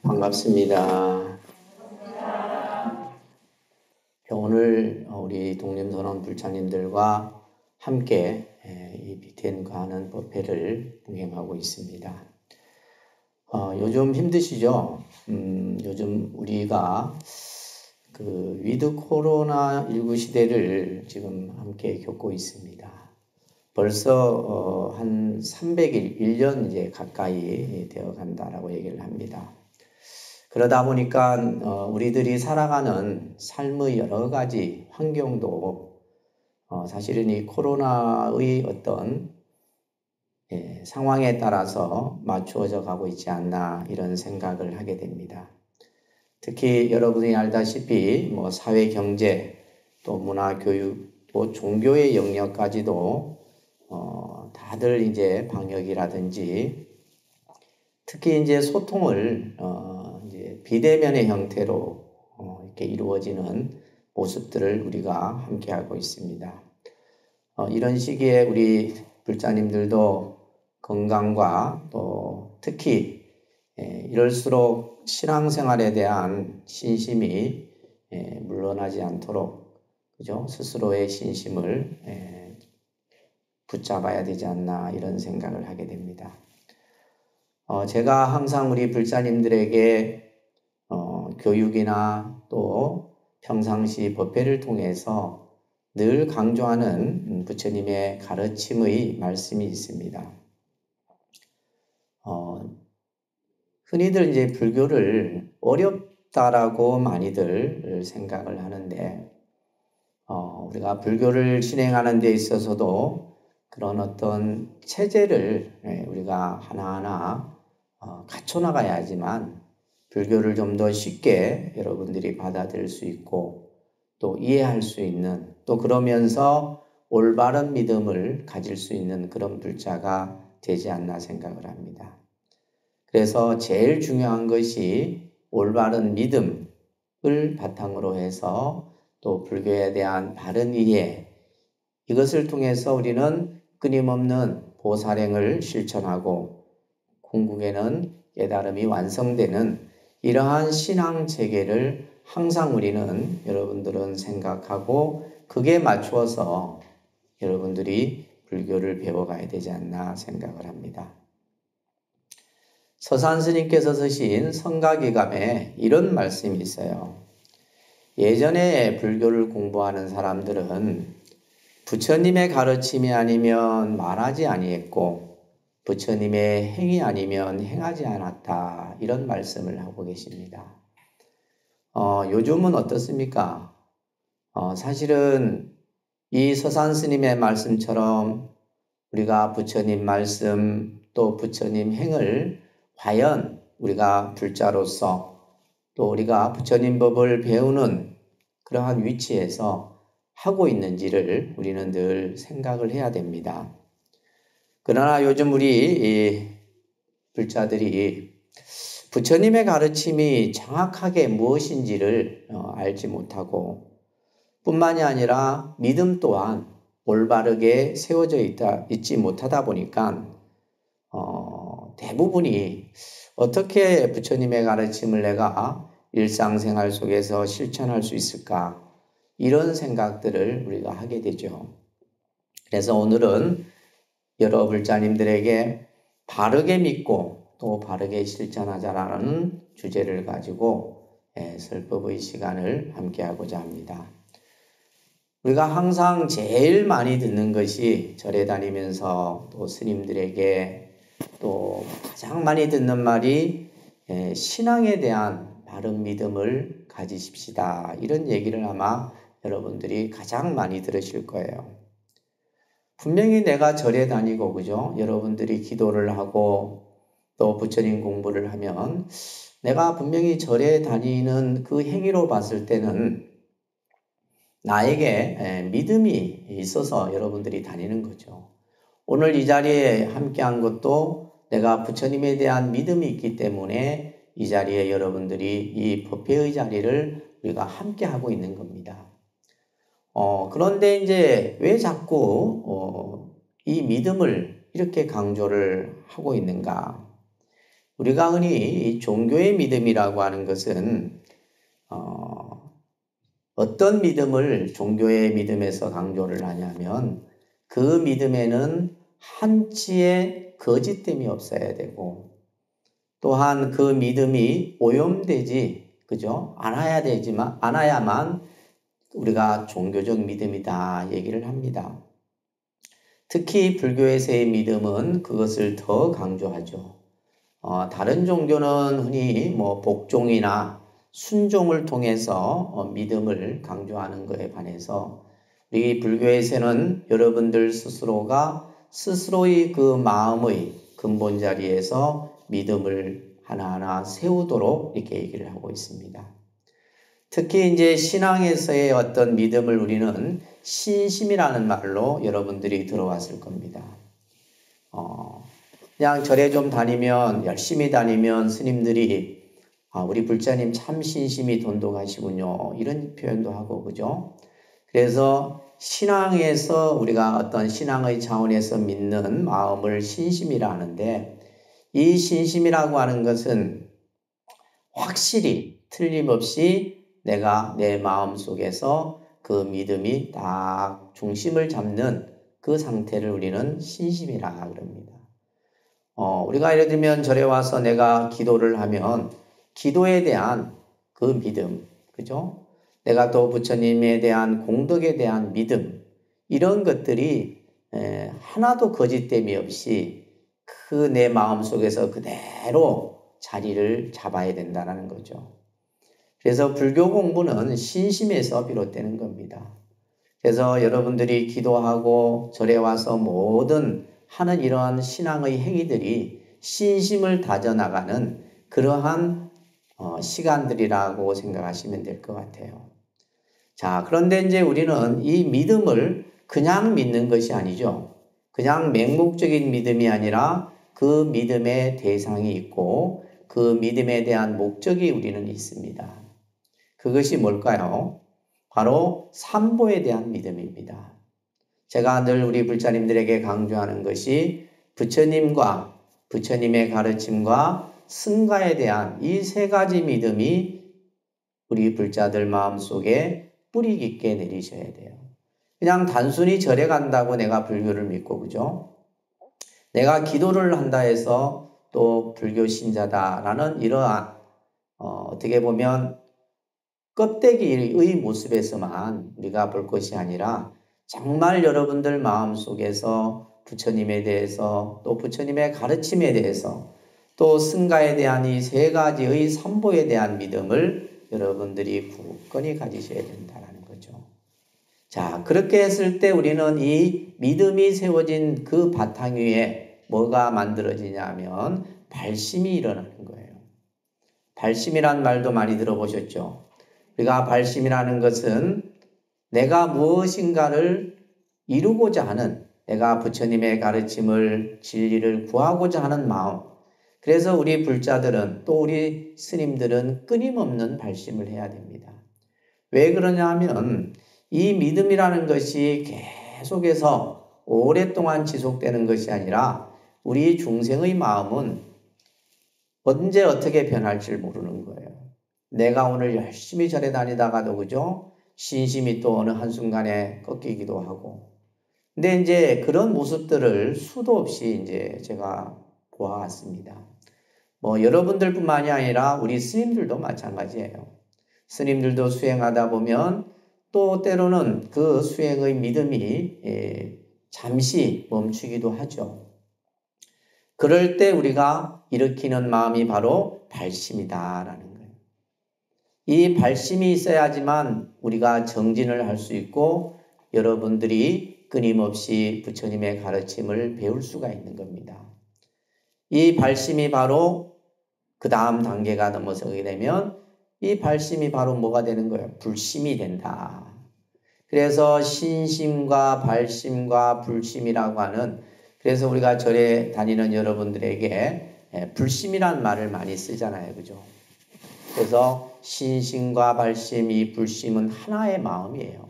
반갑습니다. 오늘 우리 독림선원 불자님들과 함께 이 BTN 과하는 법회를 봉행하고 있습니다. 요즘 힘드시죠? 요즘 우리가 그 위드 코로나19 시대를 지금 함께 겪고 있습니다. 벌써 한 300일, 1년 이제 가까이 되어 간다라고 얘기를 합니다. 그러다 보니까 우리들이 살아가는 삶의 여러 가지 환경도 사실은 이 코로나의 어떤 상황에 따라서 맞추어져 가고 있지 않나 이런 생각을 하게 됩니다. 특히 여러분이 알다시피 뭐 사회, 경제, 또 문화, 교육, 또 종교의 영역까지도 다들 이제 방역이라든지 특히 이제 소통을 이제 비대면의 형태로 이렇게 이루어지는 모습들을 우리가 함께 하고 있습니다. 이런 시기에 우리 불자님들도 건강과 또 특히 이럴수록 신앙생활에 대한 신심이 물러나지 않도록 그죠? 스스로의 신심을 붙잡아야 되지 않나 이런 생각을 하게 됩니다. 제가 항상 우리 불자님들에게 교육이나 또 평상시 법회를 통해서 늘 강조하는 부처님의 가르침의 말씀이 있습니다. 흔히들 이제 불교를 어렵다라고 많이들 생각을 하는데, 우리가 불교를 진행하는 데 있어서도 그런 어떤 체제를 우리가 하나하나 갖춰나가야지만 불교를 좀 더 쉽게 여러분들이 받아들일 수 있고 또 이해할 수 있는 또 그러면서 올바른 믿음을 가질 수 있는 그런 불자가 되지 않나 생각을 합니다. 그래서 제일 중요한 것이 올바른 믿음을 바탕으로 해서 또 불교에 대한 바른 이해 이것을 통해서 우리는 끊임없는 보살행을 실천하고 궁극에는 깨달음이 완성되는 이러한 신앙 체계를 항상 우리는 여러분들은 생각하고 그게 맞추어서 여러분들이 불교를 배워가야 되지 않나 생각을 합니다. 서산 스님께서 쓰신 성가기감에 이런 말씀이 있어요. 예전에 불교를 공부하는 사람들은 부처님의 가르침이 아니면 말하지 아니했고 부처님의 행위 아니면 행하지 않았다 이런 말씀을 하고 계십니다. 요즘은 어떻습니까? 사실은 이 서산 스님의 말씀처럼 우리가 부처님 말씀 또 부처님 행을 과연 우리가 불자로서 또 우리가 부처님 법을 배우는 그러한 위치에서 하고 있는지를 우리는 늘 생각을 해야 됩니다. 그러나 요즘 우리 불자들이 부처님의 가르침이 정확하게 무엇인지를 알지 못하고 뿐만이 아니라 믿음 또한 올바르게 세워져 있지 못하다 보니까 대부분이 어떻게 부처님의 가르침을 내가 일상생활 속에서 실천할 수 있을까 이런 생각들을 우리가 하게 되죠. 그래서 오늘은 여러 불자님들에게 바르게 믿고 또 바르게 실천하자라는 주제를 가지고 설법의 시간을 함께하고자 합니다. 우리가 항상 제일 많이 듣는 것이 절에 다니면서 또 스님들에게 또 가장 많이 듣는 말이 신앙에 대한 바른 믿음을 가지십시다. 이런 얘기를 아마 여러분들이 가장 많이 들으실 거예요. 분명히 내가 절에 다니고 그죠? 여러분들이 기도를 하고 또 부처님 공부를 하면 내가 분명히 절에 다니는 그 행위로 봤을 때는 나에게 믿음이 있어서 여러분들이 다니는 거죠. 오늘 이 자리에 함께한 것도 내가 부처님에 대한 믿음이 있기 때문에 이 자리에 여러분들이 이 법회의 자리를 우리가 함께하고 있는 겁니다. 그런데 이제 왜 자꾸 이 믿음을 이렇게 강조를 하고 있는가? 우리가 흔히 이 종교의 믿음이라고 하는 것은 어떤 믿음을 종교의 믿음에서 강조를 하냐면 그 믿음에는 한치의 거짓됨이 없어야 되고 또한 그 믿음이 오염되지 그죠? 않아야만 우리가 종교적 믿음이다 얘기를 합니다. 특히 불교에서의 믿음은 그것을 더 강조하죠. 다른 종교는 흔히 뭐 복종이나 순종을 통해서 믿음을 강조하는 것에 반해서 우리 불교에서는 여러분들 스스로가 스스로의 그 마음의 근본 자리에서 믿음을 하나하나 세우도록 이렇게 얘기를 하고 있습니다. 특히 이제 신앙에서의 어떤 믿음을 우리는 신심이라는 말로 여러분들이 들어왔을 겁니다. 그냥 절에 좀 다니면 열심히 다니면 스님들이 우리 불자님 참 신심이 돈독하시군요. 이런 표현도 하고 그죠? 그래서 신앙에서 우리가 어떤 신앙의 차원에서 믿는 마음을 신심이라 하는데 이 신심이라고 하는 것은 확실히 틀림없이 내가 내 마음 속에서 그 믿음이 딱 중심을 잡는 그 상태를 우리는 신심이라 그럽니다. 우리가 예를 들면 절에 와서 내가 기도를 하면 기도에 대한 그 믿음, 그죠? 내가 또 부처님에 대한 공덕에 대한 믿음, 이런 것들이 하나도 거짓됨이 없이 그 내 마음 속에서 그대로 자리를 잡아야 된다는 거죠. 그래서 불교 공부는 신심에서 비롯되는 겁니다. 그래서 여러분들이 기도하고 절에 와서 모든 하는 이러한 신앙의 행위들이 신심을 다져나가는 그러한 시간들이라고 생각하시면 될 것 같아요. 자, 그런데 이제 우리는 이 믿음을 그냥 믿는 것이 아니죠. 그냥 맹목적인 믿음이 아니라 그 믿음의 대상이 있고 그 믿음에 대한 목적이 우리는 있습니다. 그것이 뭘까요? 바로 삼보에 대한 믿음입니다. 제가 늘 우리 불자님들에게 강조하는 것이 부처님과 부처님의 가르침과 승가에 대한 이 세 가지 믿음이 우리 불자들 마음속에 뿌리 깊게 내리셔야 돼요. 그냥 단순히 절에 간다고 내가 불교를 믿고 그죠? 내가 기도를 한다 해서 또 불교 신자다라는 이러한 어떻게 보면 껍데기의 모습에서만 우리가 볼 것이 아니라 정말 여러분들 마음속에서 부처님에 대해서 또 부처님의 가르침에 대해서 또 승가에 대한 이 세 가지의 삼보에 대한 믿음을 여러분들이 굳건히 가지셔야 된다는 거죠. 자, 그렇게 했을 때 우리는 이 믿음이 세워진 그 바탕 위에 뭐가 만들어지냐면 발심이 일어나는 거예요. 발심이란 말도 많이 들어보셨죠? 우리가 발심이라는 것은 내가 무엇인가를 이루고자 하는 내가 부처님의 가르침을 진리를 구하고자 하는 마음. 그래서 우리 불자들은 또 우리 스님들은 끊임없는 발심을 해야 됩니다. 왜 그러냐 하면 이 믿음이라는 것이 계속해서 오랫동안 지속되는 것이 아니라 우리 중생의 마음은 언제 어떻게 변할지 모르는 거예요. 내가 오늘 열심히 절에 다니다가도 그죠? 신심이 또 어느 한순간에 꺾이기도 하고. 근데 이제 그런 모습들을 수도 없이 이제 제가 보아왔습니다. 뭐 여러분들뿐만이 아니라 우리 스님들도 마찬가지예요. 스님들도 수행하다 보면 또 때로는 그 수행의 믿음이 잠시 멈추기도 하죠. 그럴 때 우리가 일으키는 마음이 바로 발심이다라는 거예요. 이 발심이 있어야지만 우리가 정진을 할 수 있고 여러분들이 끊임없이 부처님의 가르침을 배울 수가 있는 겁니다. 이 발심이 바로 그 다음 단계가 넘어서게 되면 이 발심이 바로 뭐가 되는 거예요? 불심이 된다. 그래서 신심과 발심과 불심이라고 하는 그래서 우리가 절에 다니는 여러분들에게 불심이란 말을 많이 쓰잖아요. 그죠? 그래서 신심과 발심, 이 불심은 하나의 마음이에요.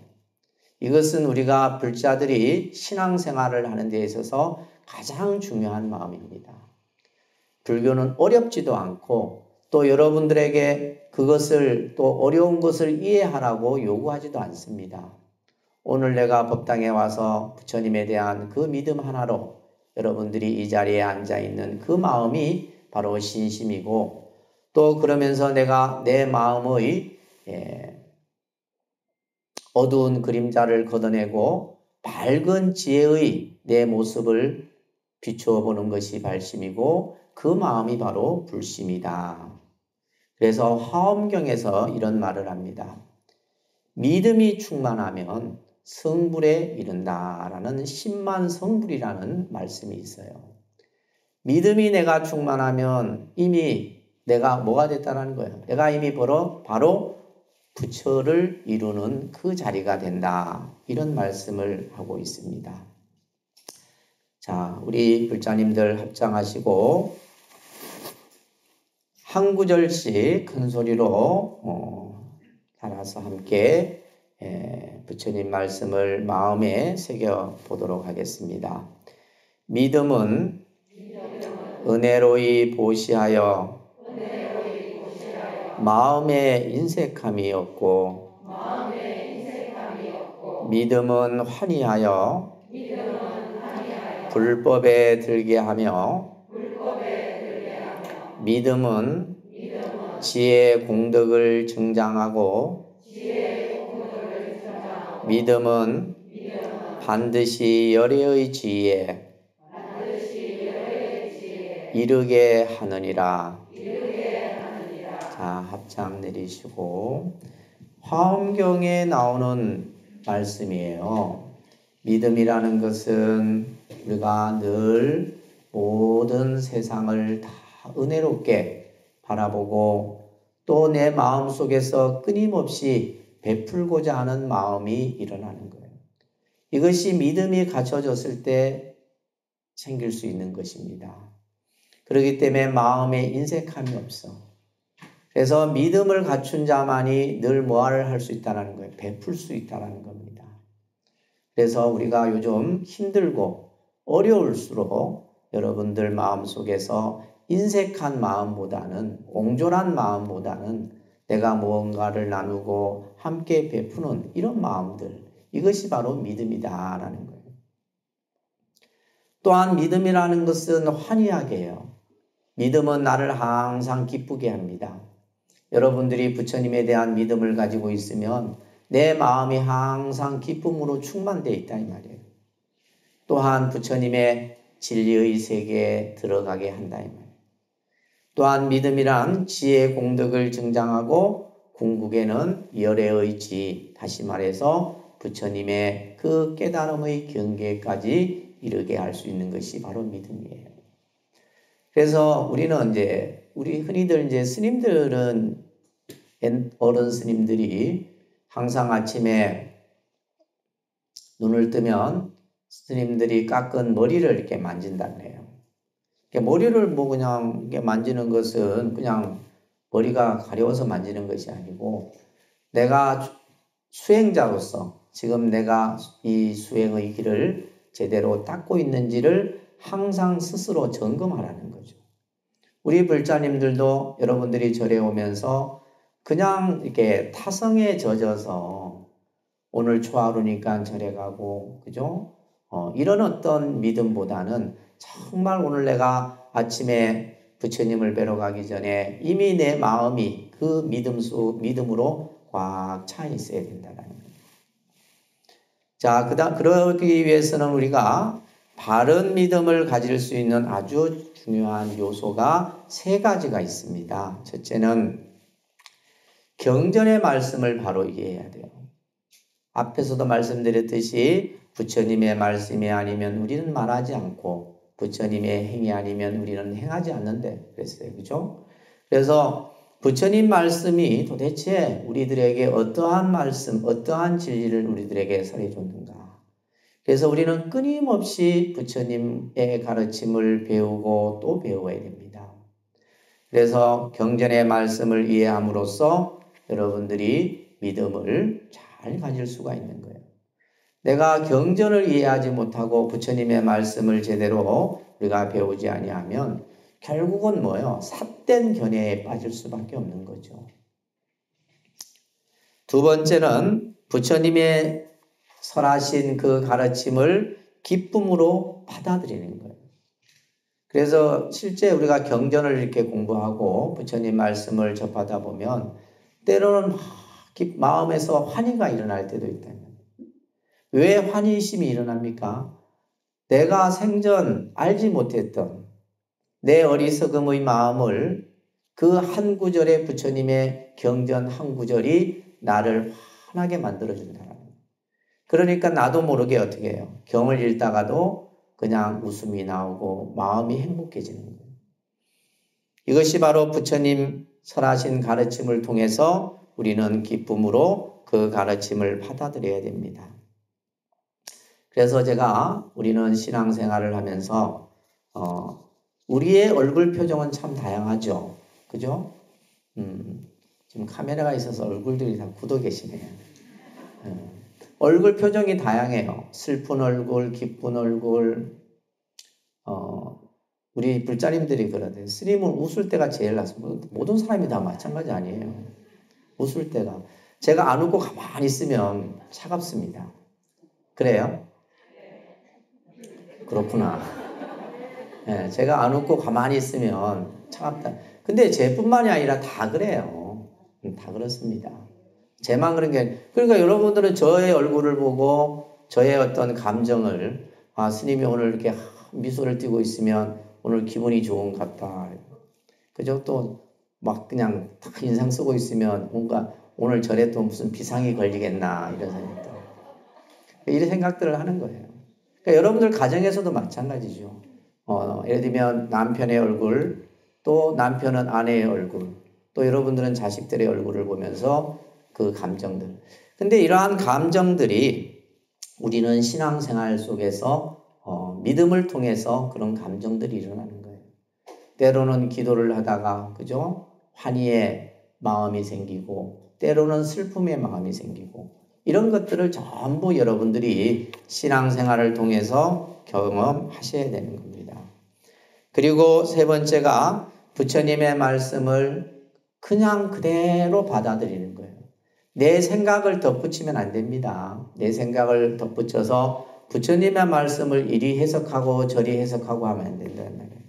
이것은 우리가 불자들이 신앙생활을 하는 데 있어서 가장 중요한 마음입니다. 불교는 어렵지도 않고 또 여러분들에게 그것을 또 어려운 것을 이해하라고 요구하지도 않습니다. 오늘 내가 법당에 와서 부처님에 대한 그 믿음 하나로 여러분들이 이 자리에 앉아 있는 그 마음이 바로 신심이고 또 그러면서 내가 내 마음의 어두운 그림자를 걷어내고 밝은 지혜의 내 모습을 비추어 보는 것이 발심이고 그 마음이 바로 불심이다. 그래서 화엄경에서 이런 말을 합니다. 믿음이 충만하면 성불에 이른다라는 십만성불이라는 말씀이 있어요. 믿음이 내가 충만하면 이미 내가 뭐가 됐다는 거예요. 내가 이미 바로 부처를 이루는 그 자리가 된다. 이런 말씀을 하고 있습니다. 자, 우리 불자님들 합장하시고 한 구절씩 큰 소리로 따라서 함께 부처님 말씀을 마음에 새겨 보도록 하겠습니다. 믿음은 은혜로이 보시하여 마음에 인색함이 없고 믿음은 환희하여 불법에 들게 하며 믿음은 지혜 공덕을 증장하고 믿음은 반드시 열애의 지혜에 이르게 하느니라. 자, 합장 내리시고 화엄경에 나오는 말씀이에요. 믿음이라는 것은 우리가 늘 모든 세상을 다 은혜롭게 바라보고 또 내 마음 속에서 끊임없이 베풀고자 하는 마음이 일어나는 거예요. 이것이 믿음이 갖춰졌을 때 생길 수 있는 것입니다. 그렇기 때문에 마음에 인색함이 없어. 그래서 믿음을 갖춘 자만이 늘 뭐를 할 수 있다는 거예요. 베풀 수 있다는 겁니다. 그래서 우리가 요즘 힘들고 어려울수록 여러분들 마음속에서 인색한 마음보다는 옹졸한 마음보다는 내가 무언가를 나누고 함께 베푸는 이런 마음들, 이것이 바로 믿음이다라는 거예요. 또한 믿음이라는 것은 환희하게 해요. 믿음은 나를 항상 기쁘게 합니다. 여러분들이 부처님에 대한 믿음을 가지고 있으면 내 마음이 항상 기쁨으로 충만되어 있다 이 말이에요. 또한 부처님의 진리의 세계에 들어가게 한다 이 말이에요. 또한 믿음이란 지혜의 공덕을 증장하고 궁극에는 열애의 지, 다시 말해서 부처님의 그 깨달음의 경계까지 이르게 할 수 있는 것이 바로 믿음이에요. 그래서 우리는 우리 흔히들 스님들은 어른 스님들이 항상 아침에 눈을 뜨면 스님들이 깎은 머리를 이렇게 만진다고 해요. 머리를 그냥 만지는 것은 그냥 머리가 가려워서 만지는 것이 아니고 내가 수행자로서 지금 내가 이 수행의 길을 제대로 닦고 있는지를 항상 스스로 점검하라는 거죠. 우리 불자님들도 여러분들이 절에 오면서 그냥 이렇게 타성에 젖어서 오늘 초하루니까 절에 가고, 그죠? 이런 어떤 믿음보다는 정말 오늘 내가 아침에 부처님을 뵈러 가기 전에 이미 내 마음이 그 믿음으로 꽉 차 있어야 된다는 거예요. 자, 그러기 위해서는 우리가 바른 믿음을 가질 수 있는 아주 중요한 요소가 세 가지가 있습니다. 첫째는 경전의 말씀을 바로 이해해야 돼요. 앞에서도 말씀드렸듯이 부처님의 말씀이 아니면 우리는 말하지 않고 부처님의 행위 아니면 우리는 행하지 않는데 그랬어요. 그죠? 그래서 부처님 말씀이 도대체 우리들에게 어떠한 말씀, 어떠한 진리를 우리들에게 설해줬는가. 그래서 우리는 끊임없이 부처님의 가르침을 배우고 또 배워야 됩니다. 그래서 경전의 말씀을 이해함으로써 여러분들이 믿음을 잘 가질 수가 있는 거예요. 내가 경전을 이해하지 못하고 부처님의 말씀을 제대로 우리가 배우지 아니하면 결국은 뭐예요? 삿된 견해에 빠질 수밖에 없는 거죠. 두 번째는 부처님의 설하신 그 가르침을 기쁨으로 받아들이는 거예요. 그래서 실제 우리가 경전을 이렇게 공부하고 부처님 말씀을 접하다 보면 때로는 마음에서 환희가 일어날 때도 있다. 왜 환희심이 일어납니까? 내가 생전 알지 못했던 내 어리석음의 마음을 그 한 구절의 부처님의 경전 한 구절이 나를 환하게 만들어준다. 그러니까 나도 모르게 어떻게 해요? 경을 읽다가도 그냥 웃음이 나오고 마음이 행복해지는 거예요. 이것이 바로 부처님 설하신 가르침을 통해서 우리는 기쁨으로 그 가르침을 받아들여야 됩니다. 그래서 우리는 신앙생활을 하면서 우리의 얼굴 표정은 참 다양하죠. 그죠? 지금 카메라가 있어서 얼굴들이 다 굳어 계시네요. 얼굴 표정이 다양해요. 슬픈 얼굴, 기쁜 얼굴. 우리 불자님들이 그러대요. 스님은 웃을 때가 제일 낫습니다. 모든 사람이 다 마찬가지 아니에요. 웃을 때가. 제가 안 웃고 가만히 있으면 차갑습니다. 그래요? 그렇구나. 네, 제가 안 웃고 가만히 있으면 차갑다. 근데 쟤뿐만이 아니라 다 그래요. 다 그렇습니다. 쟤만 그런 게, 그러니까 여러분들은 저의 얼굴을 보고 저의 어떤 감정을, 스님이 오늘 이렇게 미소를 띠고 있으면 오늘 기분이 좋은 것 같다. 그죠? 또 막 그냥 딱 인상 쓰고 있으면 뭔가 오늘 절에 또 무슨 비상이 걸리겠나, 이런 생각들. 이런 생각들을 하는 거예요. 그러니까 여러분들 가정에서도 마찬가지죠. 예를 들면 남편의 얼굴, 또 남편은 아내의 얼굴, 또 여러분들은 자식들의 얼굴을 보면서 그 감정들. 근데 이러한 감정들이 우리는 신앙생활 속에서 믿음을 통해서 그런 감정들이 일어나는 거예요. 때로는 기도를 하다가, 그죠? 환희의 마음이 생기고, 때로는 슬픔의 마음이 생기고, 이런 것들을 전부 여러분들이 신앙생활을 통해서 경험하셔야 되는 겁니다. 그리고 세 번째가 부처님의 말씀을 그냥 그대로 받아들이는 거예요. 내 생각을 덧붙이면 안 됩니다. 내 생각을 덧붙여서 부처님의 말씀을 이리 해석하고 저리 해석하고 하면 안 된다는 말이에요.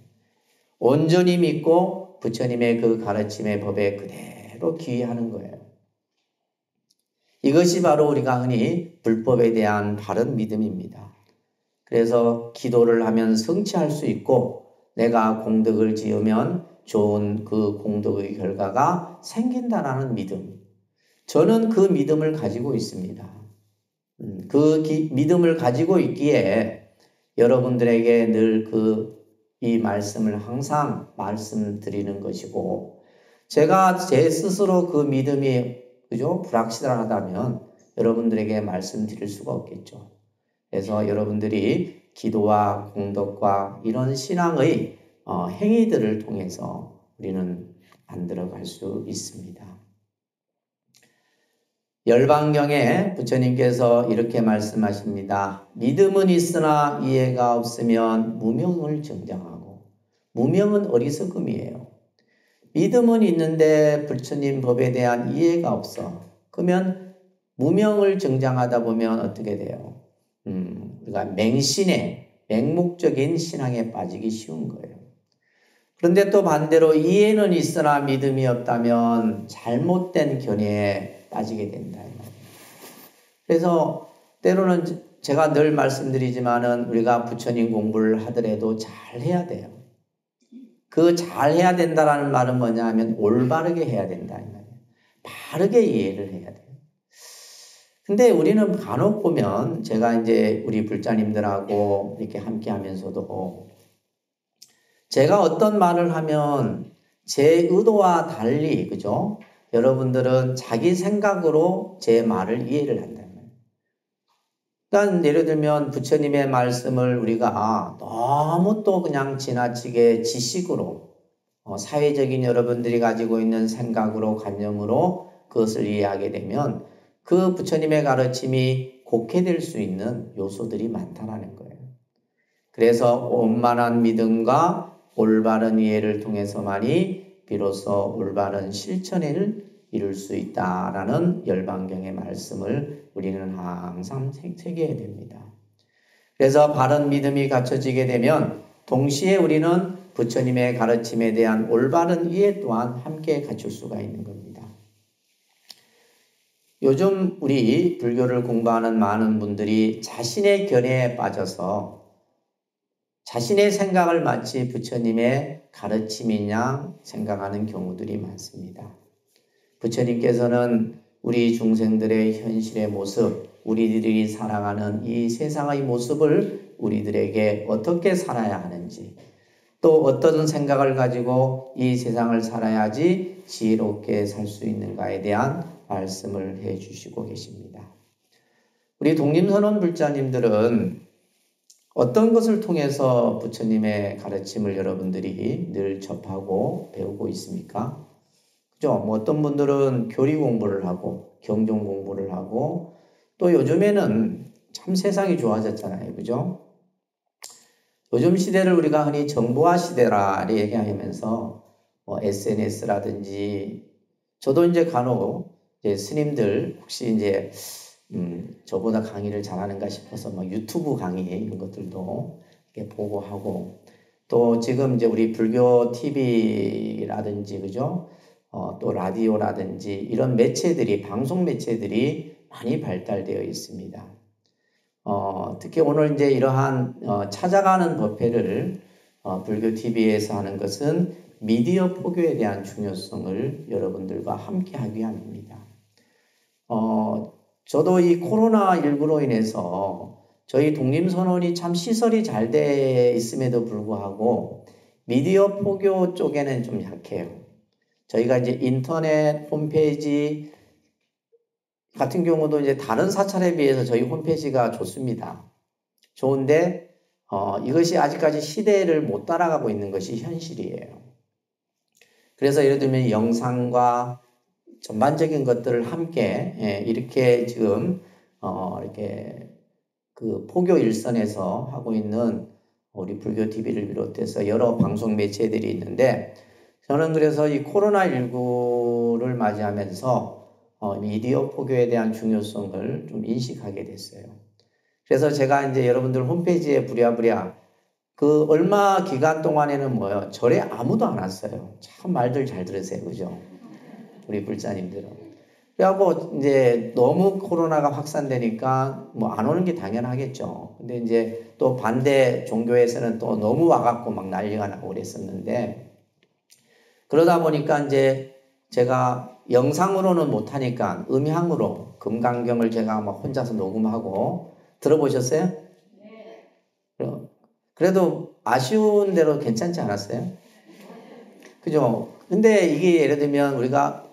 온전히 믿고 부처님의 그 가르침의 법에 그대로 귀의하는 거예요. 이것이 바로 우리가 흔히 불법에 대한 바른 믿음입니다. 그래서 기도를 하면 성취할 수 있고 내가 공덕을 지으면 좋은 그 공덕의 결과가 생긴다라는 믿음. 저는 그 믿음을 가지고 있습니다. 그 믿음을 가지고 있기에 여러분들에게 늘 이 말씀을 항상 말씀드리는 것이고, 제가 제 스스로 그 믿음이 그죠? 불확실하다면 여러분들에게 말씀드릴 수가 없겠죠. 그래서 여러분들이 기도와 공덕과 이런 신앙의 행위들을 통해서 우리는 만들어갈 수 있습니다. 열반경에 부처님께서 이렇게 말씀하십니다. 믿음은 있으나 이해가 없으면 무명을 정장하고, 무명은 어리석음이에요. 믿음은 있는데 부처님 법에 대한 이해가 없어. 그러면 무명을 정장하다 보면 어떻게 돼요? 우리가 맹목적인 신앙에 빠지기 쉬운 거예요. 그런데 또 반대로 이해는 있으나 믿음이 없다면 잘못된 견해에 빠지게 된다. 그래서 때로는 제가 늘 말씀드리지만은 우리가 부처님 공부를 하더라도 잘 해야 돼요. 그 잘 해야 된다라는 말은 뭐냐 하면 올바르게 해야 된다. 바르게 이해를 해야 돼요. 근데 우리는 간혹 보면 제가 이제 우리 불자님들하고 이렇게 함께 하면서도 제가 어떤 말을 하면 제 의도와 달리, 그죠? 여러분들은 자기 생각으로 제 말을 이해를 한다는 거예요. 그러니까 예를 들면 부처님의 말씀을 우리가 너무 또 그냥 지나치게 지식으로 사회적인 여러분들이 가지고 있는 생각으로 관념으로 그것을 이해하게 되면 그 부처님의 가르침이 곡해될 수 있는 요소들이 많다라는 거예요. 그래서 원만한 믿음과 올바른 이해를 통해서만이 비로소 올바른 실천을 이룰 수 있다라는 열방경의 말씀을 우리는 항상 새겨야 됩니다. 그래서 바른 믿음이 갖춰지게 되면 동시에 우리는 부처님의 가르침에 대한 올바른 이해 또한 함께 갖출 수가 있는 겁니다. 요즘 우리 불교를 공부하는 많은 분들이 자신의 견해에 빠져서 자신의 생각을 마치 부처님의 가르침이냐 생각하는 경우들이 많습니다. 부처님께서는 우리 중생들의 현실의 모습, 우리들이 살아가는 이 세상의 모습을 우리들에게 어떻게 살아야 하는지, 또 어떤 생각을 가지고 이 세상을 살아야지 지혜롭게 살 수 있는가에 대한 말씀을 해 주시고 계십니다. 우리 독림선원 불자님들은 어떤 것을 통해서 부처님의 가르침을 여러분들이 늘 접하고 배우고 있습니까? 그죠? 뭐 어떤 분들은 교리 공부를 하고 경전 공부를 하고 또 요즘에는 참 세상이 좋아졌잖아요. 그죠? 요즘 시대를 우리가 흔히 정보화 시대라 얘기하면서 뭐 SNS라든지 저도 이제 간혹 이제 스님들 혹시 이제 저보다 강의를 잘하는가 싶어서 막 유튜브 강의 이런 것들도 이렇게 보고 하고 또 지금 이제 우리 불교 TV라든지 그죠? 또 라디오라든지 이런 매체들이 방송 매체들이 많이 발달되어 있습니다. 특히 오늘 이제 이러한 찾아가는 법회를 불교 TV에서 하는 것은 미디어 포교에 대한 중요성을 여러분들과 함께 하기 위함입니다. 저도 이 코로나19로 인해서 저희 독림선원이 참 시설이 잘 돼 있음에도 불구하고 미디어 포교 쪽에는 좀 약해요. 저희가 이제 인터넷 홈페이지 같은 경우도 이제 다른 사찰에 비해서 저희 홈페이지가 좋습니다. 좋은데 이것이 아직까지 시대를 못 따라가고 있는 것이 현실이에요. 그래서 예를 들면 영상과 전반적인 것들을 함께 이렇게 지금 이렇게 그 포교 일선에서 하고 있는 우리 불교 TV를 비롯해서 여러 방송 매체들이 있는데 저는 그래서 이 코로나19를 맞이하면서 미디어 포교에 대한 중요성을 좀 인식하게 됐어요. 그래서 제가 이제 여러분들 홈페이지에 부랴부랴 그 얼마 기간 동안에는 뭐요? 절에 아무도 안 왔어요. 참 말들 잘 들으세요. 그죠? 우리 불자님들은. 그래갖고 이제 너무 코로나가 확산되니까 뭐 안 오는 게 당연하겠죠. 근데 이제 또 반대 종교에서는 또 너무 와갖고 막 난리가 나고 그랬었는데 그러다 보니까 이제 제가 영상으로는 못하니까 음향으로 금강경을 제가 막 혼자서 녹음하고 들어보셨어요? 네. 그래도 아쉬운 대로 괜찮지 않았어요? 그죠? 근데 이게 예를 들면 우리가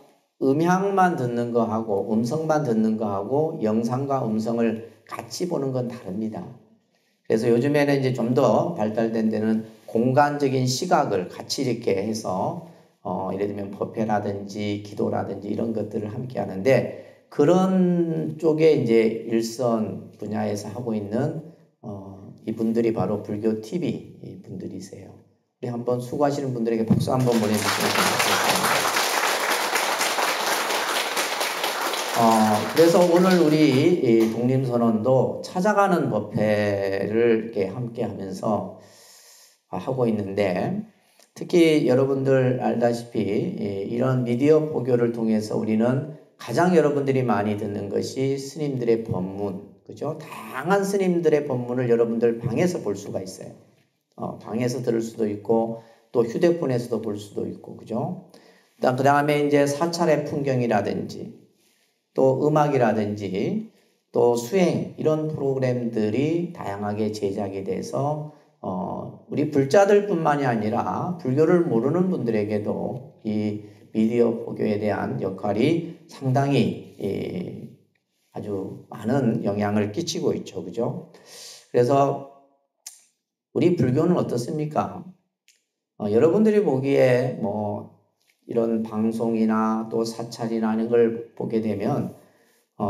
음향만 듣는 거하고 음성만 듣는 거하고 영상과 음성을 같이 보는 건 다릅니다. 그래서 요즘에는 이제 좀 더 발달된 데는 공간적인 시각을 같이 이렇게 해서 예를 들면 법회라든지 기도라든지 이런 것들을 함께 하는데 그런 쪽에 이제 일선 분야에서 하고 있는 이분들이 바로 불교 TV 분들이세요. 우리 한번 수고하시는 분들에게 박수 한번 보내주시면 좋겠습니다. 그래서 오늘 우리 독림선언도 찾아가는 법회를 이렇게 함께 하면서 하고 있는데 특히 여러분들 알다시피 이런 미디어 포교를 통해서 우리는 가장 여러분들이 많이 듣는 것이 스님들의 법문, 그죠? 다양한 스님들의 법문을 여러분들 방에서 볼 수가 있어요. 방에서 들을 수도 있고 또 휴대폰에서도 볼 수도 있고, 그죠? 그 다음에 이제 사찰의 풍경이라든지 또 음악이라든지 또 수행 이런 프로그램들이 다양하게 제작이 돼서 우리 불자들뿐만이 아니라 불교를 모르는 분들에게도 이 미디어 포교에 대한 역할이 상당히 아주 많은 영향을 끼치고 있죠. 그죠? 그래서 우리 불교는 어떻습니까? 여러분들이 보기에 뭐 이런 방송이나 또 사찰이나 하는 걸 보게 되면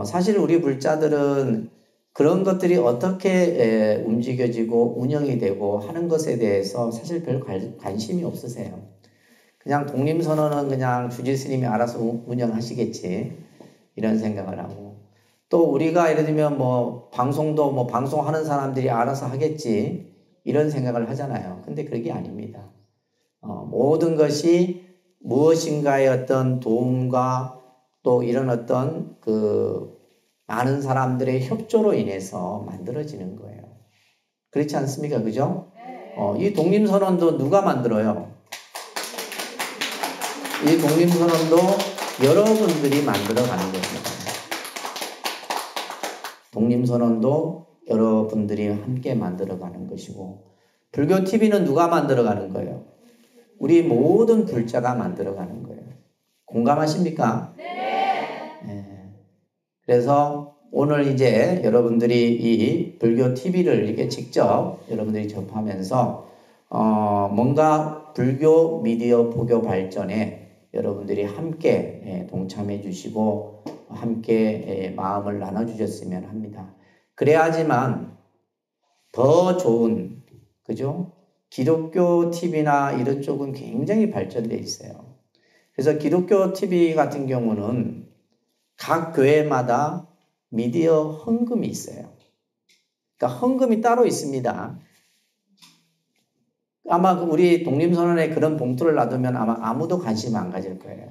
사실 우리 불자들은 그런 것들이 어떻게 움직여지고 운영이 되고 하는 것에 대해서 사실 별 관심이 없으세요. 그냥 독립선언은 그냥 주지 스님이 알아서 운영하시겠지 이런 생각을 하고, 또 우리가 예를 들면 뭐 방송도 뭐 방송하는 사람들이 알아서 하겠지 이런 생각을 하잖아요. 근데 그게 아닙니다. 모든 것이 무엇인가의 어떤 도움과 또 이런 어떤 많은 사람들의 협조로 인해서 만들어지는 거예요. 그렇지 않습니까? 그죠? 이 독립선언도 누가 만들어요? 이 독립선언도 여러분들이 만들어가는 겁니다. 독립선언도 여러분들이 함께 만들어가는 것이고, 불교TV는 누가 만들어가는 거예요? 우리 모든 불자가 만들어가는 거예요. 공감하십니까? 네. 그래서 오늘 이제 여러분들이 이 불교TV를 이렇게 직접 여러분들이 접하면서 뭔가 불교 미디어 포교 발전에 여러분들이 함께 동참해 주시고 함께 마음을 나눠주셨으면 합니다. 그래야지만 더 좋은, 그죠? 기독교 TV나 이런 쪽은 굉장히 발전되어 있어요. 그래서 기독교 TV 같은 경우는 각 교회마다 미디어 헌금이 있어요. 그러니까 헌금이 따로 있습니다. 아마 우리 독립선언에 그런 봉투를 놔두면 아마 아무도 관심 안 가질 거예요.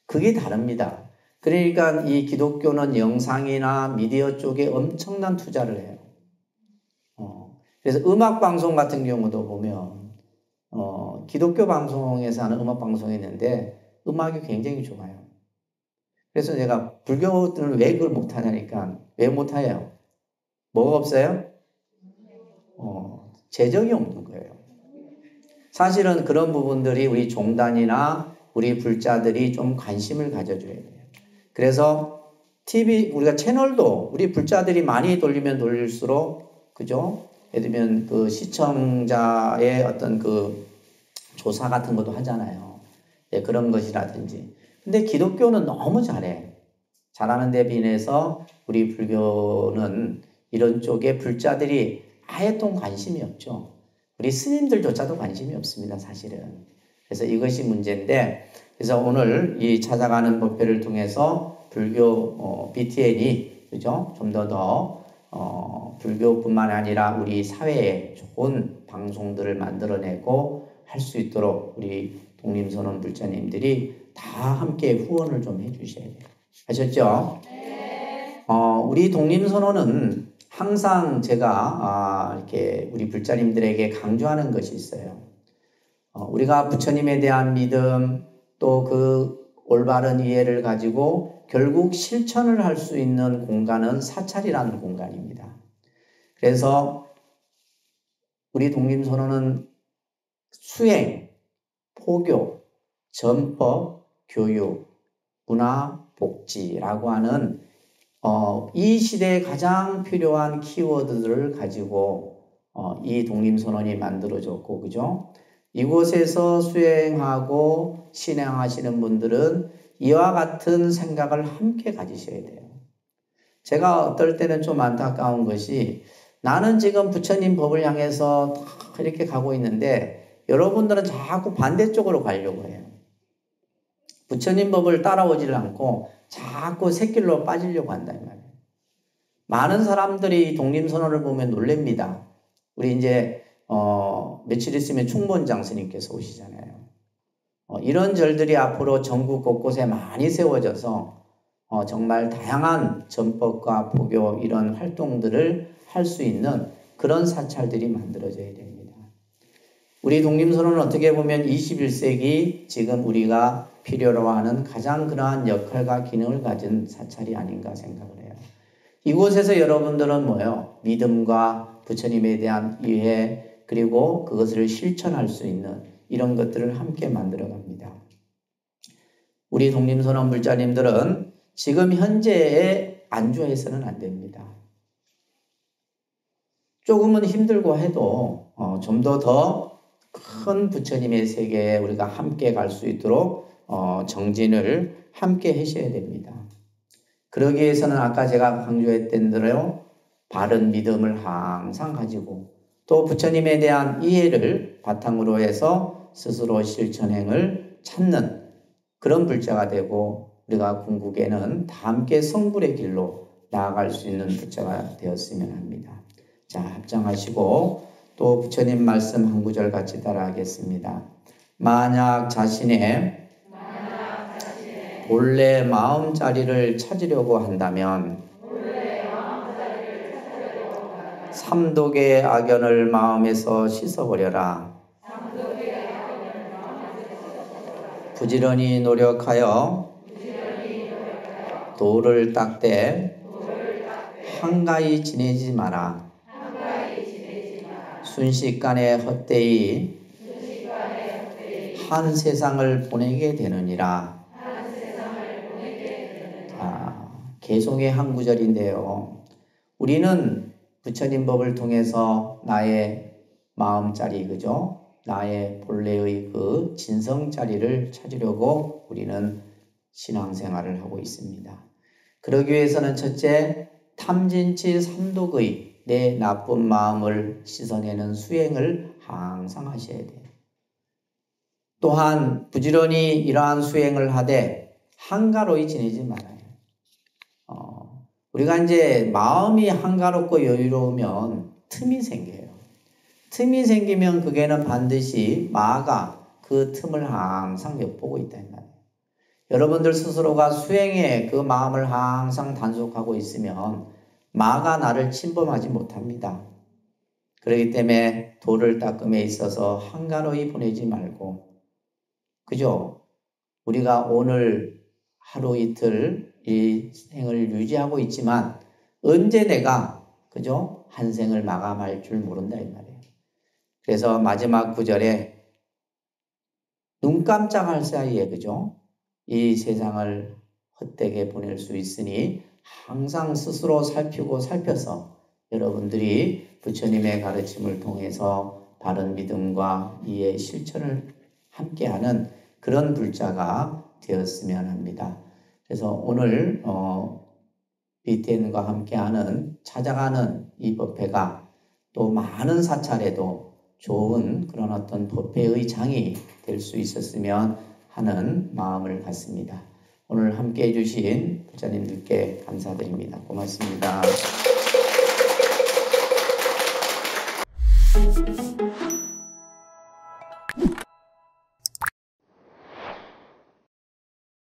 그게 다릅니다. 그러니까 이 기독교는 영상이나 미디어 쪽에 엄청난 투자를 해요. 그래서 음악 방송 같은 경우도 보면 기독교 방송에서 하는 음악 방송이 있는데 음악이 굉장히 좋아요. 그래서 제가 불교들은 왜 그걸 못하냐니까, 왜 못해요? 뭐가 없어요? 재정이 없는 거예요. 사실은 그런 부분들이 우리 종단이나 우리 불자들이 좀 관심을 가져줘야 돼요. 그래서 TV, 우리가 채널도 우리 불자들이 많이 돌리면 돌릴수록, 그죠? 예를 들면 그 시청자의 어떤 그 조사 같은 것도 하잖아요. 예, 그런 것이라든지. 근데 기독교는 너무 잘해. 잘하는 데 비해서 우리 불교는 이런 쪽에 불자들이 아예 또 관심이 없죠. 우리 스님들조차도 관심이 없습니다, 사실은. 그래서 이것이 문제인데, 그래서 오늘 이 찾아가는 법회를 통해서 불교 BTN이 그죠? 좀 더 불교뿐만 아니라 우리 사회에 좋은 방송들을 만들어내고 할 수 있도록 우리 독립선언 불자님들이 다 함께 후원을 좀 해주셔야 돼요. 아셨죠? 네. 우리 독립선언은 항상 제가 이렇게 우리 불자님들에게 강조하는 것이 있어요. 우리가 부처님에 대한 믿음, 또 그 올바른 이해를 가지고 결국 실천을 할 수 있는 공간은 사찰이라는 공간입니다. 그래서 우리 독립선언은 수행, 포교, 전법, 교육, 문화, 복지라고 하는 이 시대에 가장 필요한 키워드들을 가지고 이 독립선언이 만들어졌고, 그죠? 이곳에서 수행하고 신앙하시는 분들은 이와 같은 생각을 함께 가지셔야 돼요. 제가 어떨 때는 좀 안타까운 것이, 나는 지금 부처님 법을 향해서 이렇게 가고 있는데 여러분들은 자꾸 반대쪽으로 가려고 해요. 부처님 법을 따라오지를 않고 자꾸 새길로 빠지려고 한단 말이에요. 많은 사람들이 독립선언을 보면 놀랍니다. 우리 이제 며칠 있으면 충무원장 스님께서 오시잖아요. 이런 절들이 앞으로 전국 곳곳에 많이 세워져서 정말 다양한 전법과 포교 이런 활동들을 할 수 있는 그런 사찰들이 만들어져야 됩니다. 우리 독립선언은 어떻게 보면 21세기 지금 우리가 필요로 하는 가장 그러한 역할과 기능을 가진 사찰이 아닌가 생각을 해요. 이곳에서 여러분들은 뭐예요? 믿음과 부처님에 대한 이해, 그리고 그것을 실천할 수 있는 이런 것들을 함께 만들어 갑니다. 우리 독립선언 불자님들은 지금 현재에 안주해서는 안 됩니다. 조금은 힘들고 해도 좀 더 큰 부처님의 세계에 우리가 함께 갈 수 있도록 정진을 함께 하셔야 됩니다. 그러기 위해서는 아까 제가 강조했던 대로 바른 믿음을 항상 가지고 또 부처님에 대한 이해를 바탕으로 해서 스스로 실천행을 찾는 그런 불자가 되고 우리가 궁극에는 다 함께 성불의 길로 나아갈 수 있는 불자가 되었으면 합니다. 자, 합장하시고 또 부처님 말씀 한 구절 같이 따라하겠습니다. 만약 자신의 본래 마음자리를 찾으려고 한다면 삼독의 악연을 마음에서 씻어버려라. 부지런히 노력하여 도를 닦되 한가히 지내지 마라. 순식간에 헛되이 한 세상을 보내게 되느니라. 개송의 한 구절인데요. 우리는 부처님 법을 통해서 나의 마음자리, 그죠? 나의 본래의 그 진성자리를 찾으려고 우리는 신앙생활을 하고 있습니다. 그러기 위해서는 첫째, 탐진치 삼독의 내 나쁜 마음을 씻어내는 수행을 항상 하셔야 돼요. 또한 부지런히 이러한 수행을 하되 한가로이 지내지 말아요. 우리가 이제 마음이 한가롭고 여유로우면 틈이 생겨요. 틈이 생기면 그게는 반드시 마가 그 틈을 항상 엿보고 있다는 말이에요. 여러분들 스스로가 수행에 그 마음을 항상 단속하고 있으면 마가 나를 침범하지 못합니다. 그렇기 때문에 도를 닦음에 있어서 한가로이 보내지 말고, 그죠? 우리가 오늘 하루 이틀 이 생을 유지하고 있지만 언제 내가, 그죠? 한 생을 마감할 줄 모른다 이 말이에요. 그래서 마지막 구절에 눈 깜짝할 사이에, 그죠? 이 세상을 헛되게 보낼 수 있으니 항상 스스로 살피고 살펴서 여러분들이 부처님의 가르침을 통해서 바른 믿음과 이해 실천을 함께하는 그런 불자가 되었으면 합니다. 그래서 오늘 BTN과 함께하는 찾아가는 이 법회가 또 많은 사찰에도 좋은 그런 어떤 법회의 장이 될 수 있었으면 하는 마음을 갖습니다. 오늘 함께해 주신 부처님들께 감사드립니다. 고맙습니다.